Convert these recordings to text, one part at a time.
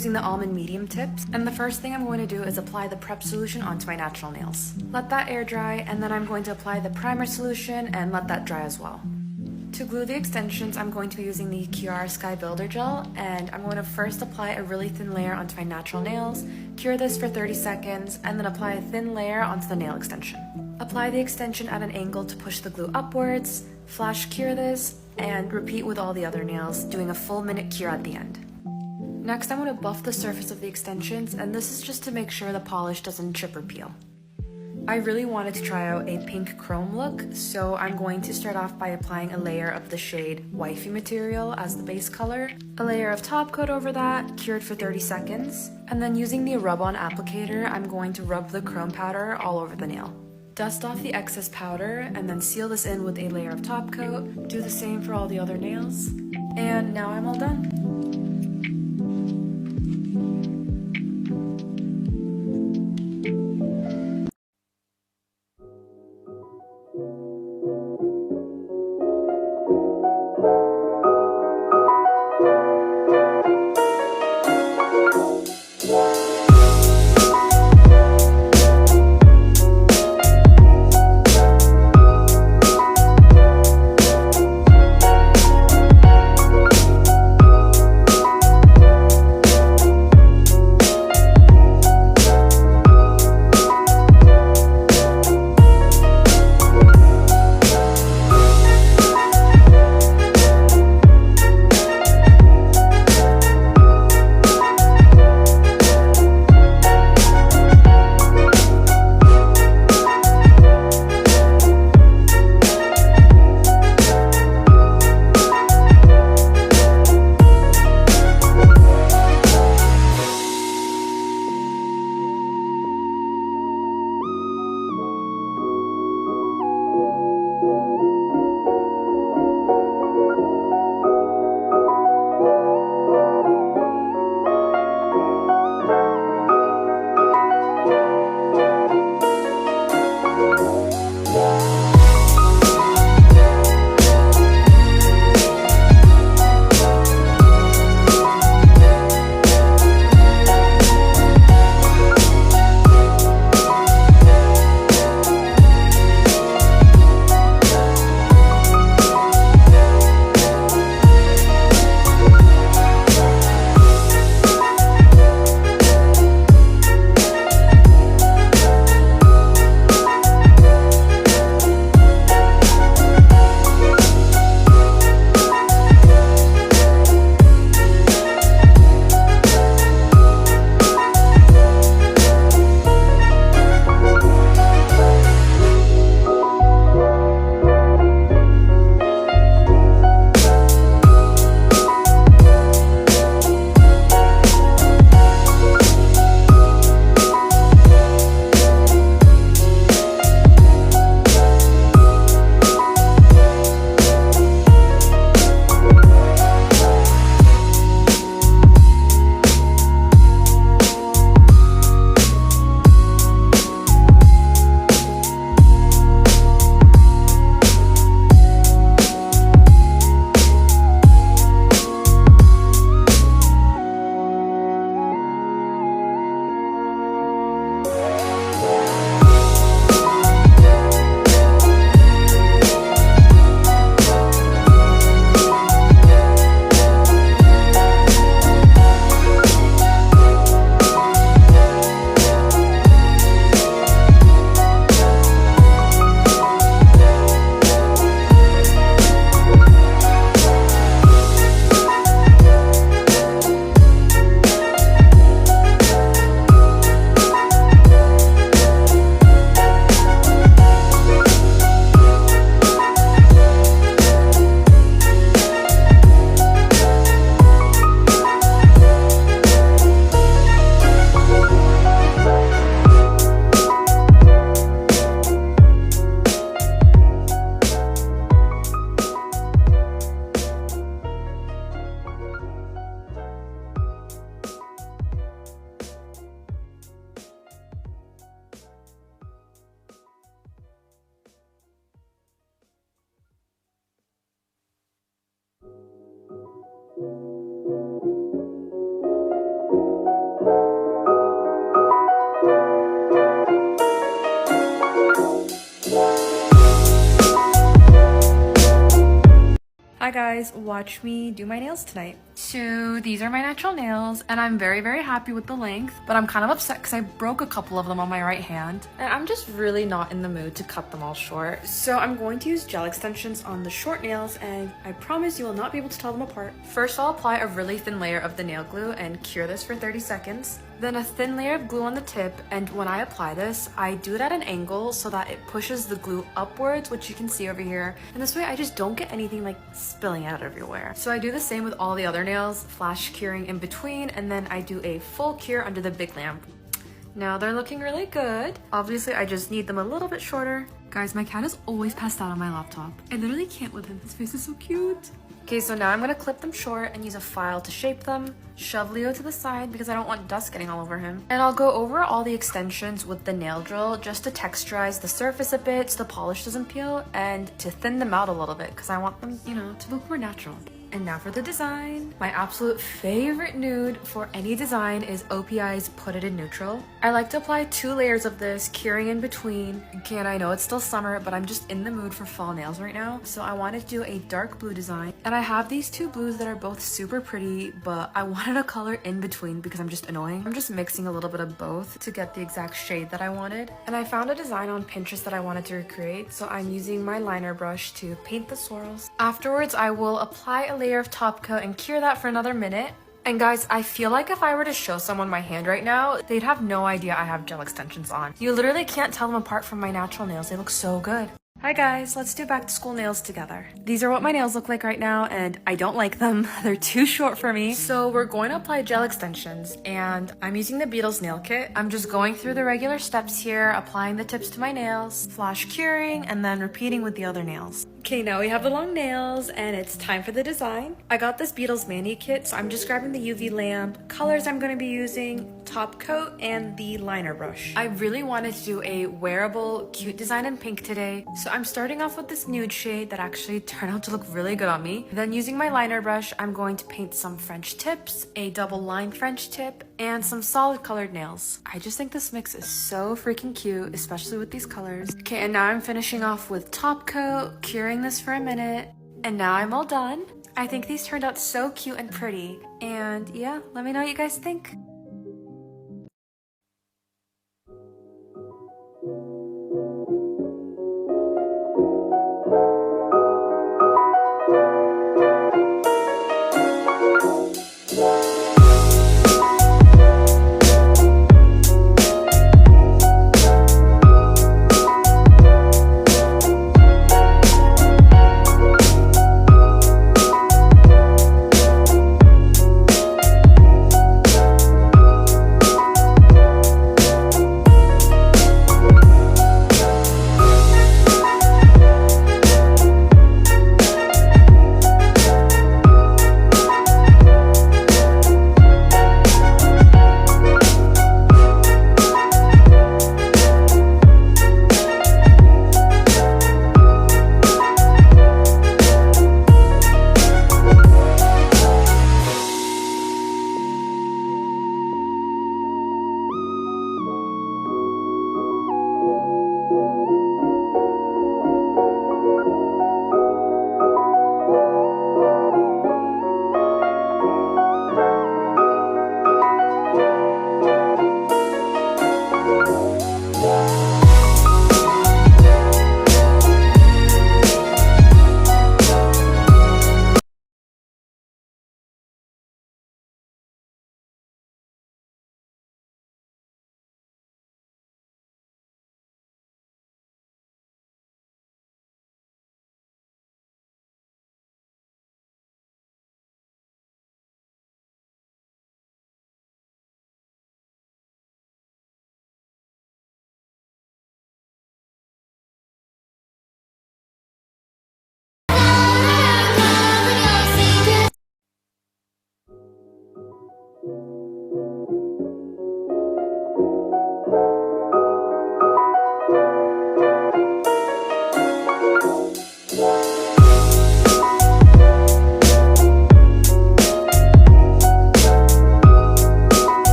using the almond medium tips, and the first thing I'm going to do is apply the prep solution onto my natural nails. Let that air dry, and then I'm going to apply the primer solution and let that dry as well. To glue the extensions, I'm going to be using the Kiara Sky Builder Gel, and I'm going to first apply a really thin layer onto my natural nails, cure this for 30 seconds, and then apply a thin layer onto the nail extension. Apply the extension at an angle to push the glue upwards, flash cure this, and repeat with all the other nails, doing a full minute cure at the end. Next, I'm going to buff the surface of the extensions, and this is just to make sure the polish doesn't chip or peel. I really wanted to try out a pink chrome look, so I'm going to start off by applying a layer of the shade Wifey material as the base color, a layer of top coat over that, cured for 30 seconds, and then using the rub-on applicator, I'm going to rub the chrome powder all over the nail. Dust off the excess powder and then seal this in with a layer of top coat. Do the same for all the other nails. And now I'm all done. Hi guys, watch me do my nails tonight. So these are my natural nails and I'm very, very happy with the length, but I'm kind of upset because I broke a couple of them on my right hand and I'm just really not in the mood to cut them all short. So I'm going to use gel extensions on the short nails and I promise you will not be able to tell them apart. First, I'll apply a really thin layer of the nail glue and cure this for 30 seconds. Then a thin layer of glue on the tip, and when I apply this, I do it at an angle so that it pushes the glue upwards, which you can see over here. And this way I just don't get anything like spilling out everywhere. So I do the same with all the other nails, flash curing in between, and then I do a full cure under the big lamp. Now they're looking really good. Obviously, I just need them a little bit shorter. Guys, my cat is always passed out on my laptop. I literally can't with him. His face is so cute. Okay, so now I'm gonna clip them short and use a file to shape them. Shove Leo to the side because I don't want dust getting all over him. And I'll go over all the extensions with the nail drill just to texturize the surface a bit so the polish doesn't peel and to thin them out a little bit because I want them, you know, to look more natural. And now for the design. My absolute favorite nude for any design is OPI's Put It in Neutral. I like to apply 2 layers of this, curing in between. Okay, and I know it's still summer, but I'm just in the mood for fall nails right now. So I wanted to do a dark blue design. And I have these 2 blues that are both super pretty, but I wanted a color in between because I'm just annoying. I'm just mixing a little bit of both to get the exact shade that I wanted. And I found a design on Pinterest that I wanted to recreate, so I'm using my liner brush to paint the swirls. Afterwards, I will apply a layer of top coat and cure that for another minute. And guys, I feel like if I were to show someone my hand right now, they'd have no idea I have gel extensions on. You literally can't tell them apart from my natural nails. They look so good. Hi guys, let's do back to school nails together. These are what my nails look like right now and I don't like them. They're too short for me. So we're going to apply gel extensions and I'm using the Beetles nail kit. I'm just going through the regular steps here, applying the tips to my nails, flash curing, and then repeating with the other nails. Okay, now we have the long nails and it's time for the design. I got this Beetles mani kit, so I'm just grabbing the UV lamp, colors I'm going to be using, top coat, and the liner brush. I really wanted to do a wearable, cute design in pink today, so I'm starting off with this nude shade that actually turned out to look really good on me. Then using my liner brush, I'm going to paint some French tips, a double line French tip, and some solid colored nails. I just think this mix is so freaking cute, especially with these colors. Okay, and now I'm finishing off with top coat, curing this for a minute, and now I'm all done. I think these turned out so cute and pretty, and yeah, let me know what you guys think.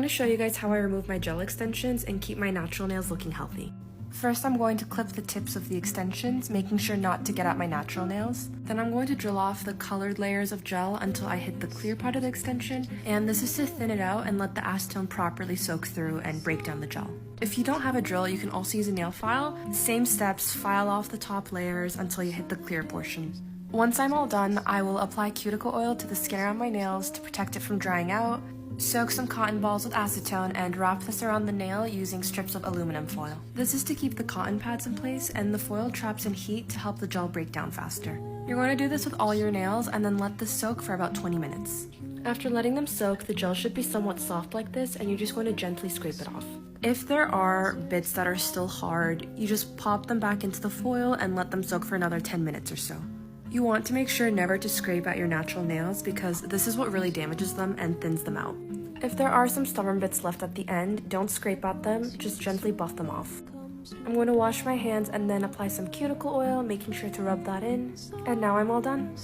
to show you guys how I remove my gel extensions and keep my natural nails looking healthy. First, I'm going to clip the tips of the extensions, making sure not to get at my natural nails. Then I'm going to drill off the colored layers of gel until I hit the clear part of the extension, and this is to thin it out and let the acetone properly soak through and break down the gel. If you don't have a drill, you can also use a nail file. Same steps, file off the top layers until you hit the clear portion. Once I'm all done, I will apply cuticle oil to the skin around my nails to protect it from drying out, soak some cotton balls with acetone, and wrap this around the nail using strips of aluminum foil. This is to keep the cotton pads in place, and the foil traps in heat to help the gel break down faster. You're going to do this with all your nails and then let this soak for about 20 minutes. After letting them soak, the gel should be somewhat soft like this, and you're just going to gently scrape it off. If there are bits that are still hard, you just pop them back into the foil and let them soak for another 10 minutes or so. You want to make sure never to scrape at your natural nails because this is what really damages them and thins them out. If there are some stubborn bits left at the end, don't scrape at them, just gently buff them off. I'm going to wash my hands and then apply some cuticle oil, making sure to rub that in, and now I'm all done.